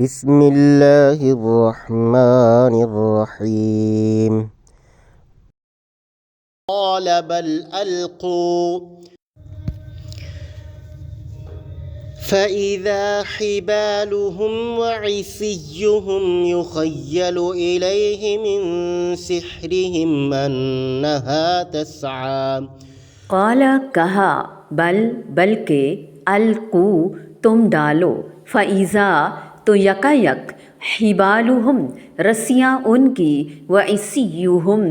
بسم اللہ الرحمن الرحیم قال بل القوا فإذا حبالهم وعصيهم يخيل إليه من سحرهم أنها تسعى قال کہا بلکہ القو تم ڈالو فَإِذَا تو یکایک حبالہم رسیاں ان کی وعصیہم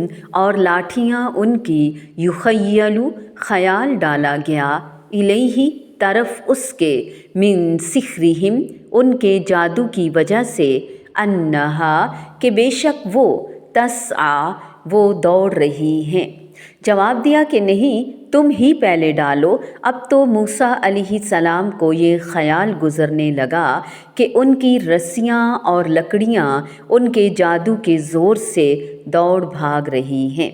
اور لاٹھیاں ان کی یخیلو خیال ڈالا گیا الیہ طرف اس کے من سحرہم ان کے جادو کی وجہ سے انہا کہ بے شک وہ تسعی وہ دوڑ رہی ہیں۔ جواب دیا کہ نہیں تم ہی پہلے ڈالو۔ اب تو موسیٰ علیہ السلام کو یہ خیال گزرنے لگا کہ ان کی رسیاں اور لکڑیاں ان کے جادو کے زور سے دوڑ بھاگ رہی ہیں۔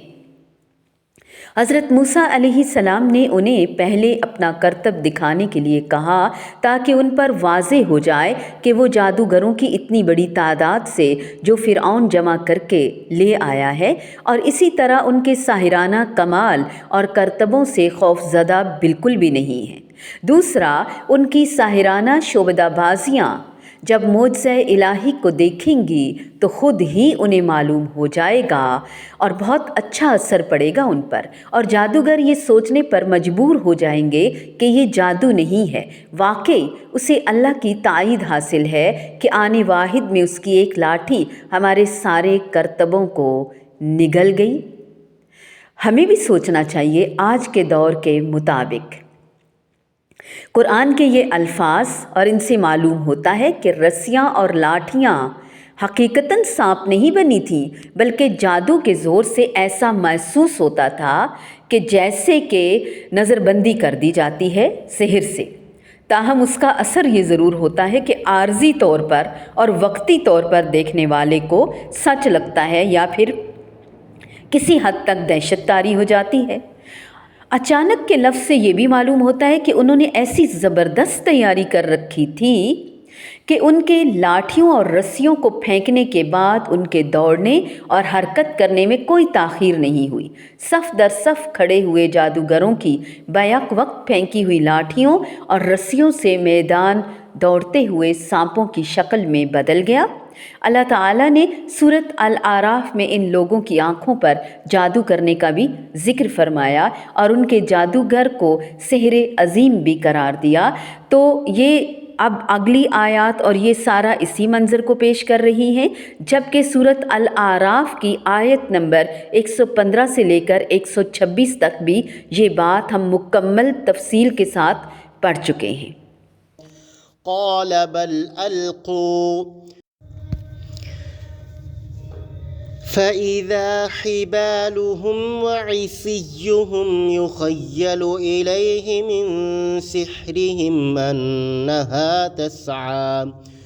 حضرت موسیٰ علیہ السلام نے انہیں پہلے اپنا کرتب دکھانے کے لیے کہا تاکہ ان پر واضح ہو جائے کہ وہ جادوگروں کی اتنی بڑی تعداد سے جو فرعون جمع کر کے لے آیا ہے اور اسی طرح ان کے ساحرانہ کمال اور کرتبوں سے خوف زدہ بالکل بھی نہیں ہیں۔ دوسرا، ان کی ساحرانہ شعبدہ بازیاں جب معجزہ الہی کو دیکھیں گی تو خود ہی انہیں معلوم ہو جائے گا اور بہت اچھا اثر پڑے گا ان پر، اور جادوگر یہ سوچنے پر مجبور ہو جائیں گے کہ یہ جادو نہیں ہے، واقعی اسے اللہ کی تائید حاصل ہے کہ آنے واحد میں اس کی ایک لاٹھی ہمارے سارے کرتبوں کو نگل گئی۔ ہمیں بھی سوچنا چاہیے آج کے دور کے مطابق۔ قرآن کے یہ الفاظ اور ان سے معلوم ہوتا ہے کہ رسیاں اور لاٹھیاں حقیقتاً سانپ نہیں بنی تھیں، بلکہ جادو کے زور سے ایسا محسوس ہوتا تھا کہ جیسے کہ نظر بندی کر دی جاتی ہے سحر سے۔ تاہم اس کا اثر یہ ضرور ہوتا ہے کہ عارضی طور پر اور وقتی طور پر دیکھنے والے کو سچ لگتا ہے یا پھر کسی حد تک دہشت طاری ہو جاتی ہے۔ اچانک کے لفظ سے یہ بھی معلوم ہوتا ہے کہ انہوں نے ایسی زبردست تیاری کر رکھی تھی کہ ان کے لاٹھیوں اور رسیوں کو پھینکنے کے بعد ان کے دوڑنے اور حرکت کرنے میں کوئی تاخیر نہیں ہوئی۔ صف در صف کھڑے ہوئے جادوگروں کی بیک وقت پھینکی ہوئی لاٹھیوں اور رسیوں سے میدان دوڑتے ہوئے سانپوں کی شکل میں بدل گیا۔ اللہ تعالیٰ نے سورۃ الاعراف میں ان لوگوں کی آنکھوں پر جادو کرنے کا بھی ذکر فرمایا اور ان کے جادوگر کو سحر عظیم بھی قرار دیا۔ تو یہ اب اگلی آیات اور یہ سارا اسی منظر کو پیش کر رہی ہیں، جبکہ سورۃ الاعراف کی آیت نمبر 115 سے لے کر 126 تک بھی یہ بات ہم مکمل تفصیل کے ساتھ پڑھ چکے ہیں۔ قال بل القوا فإذا حبالهم وعصيهم يخيل إليه من سحرهم أنها تسعى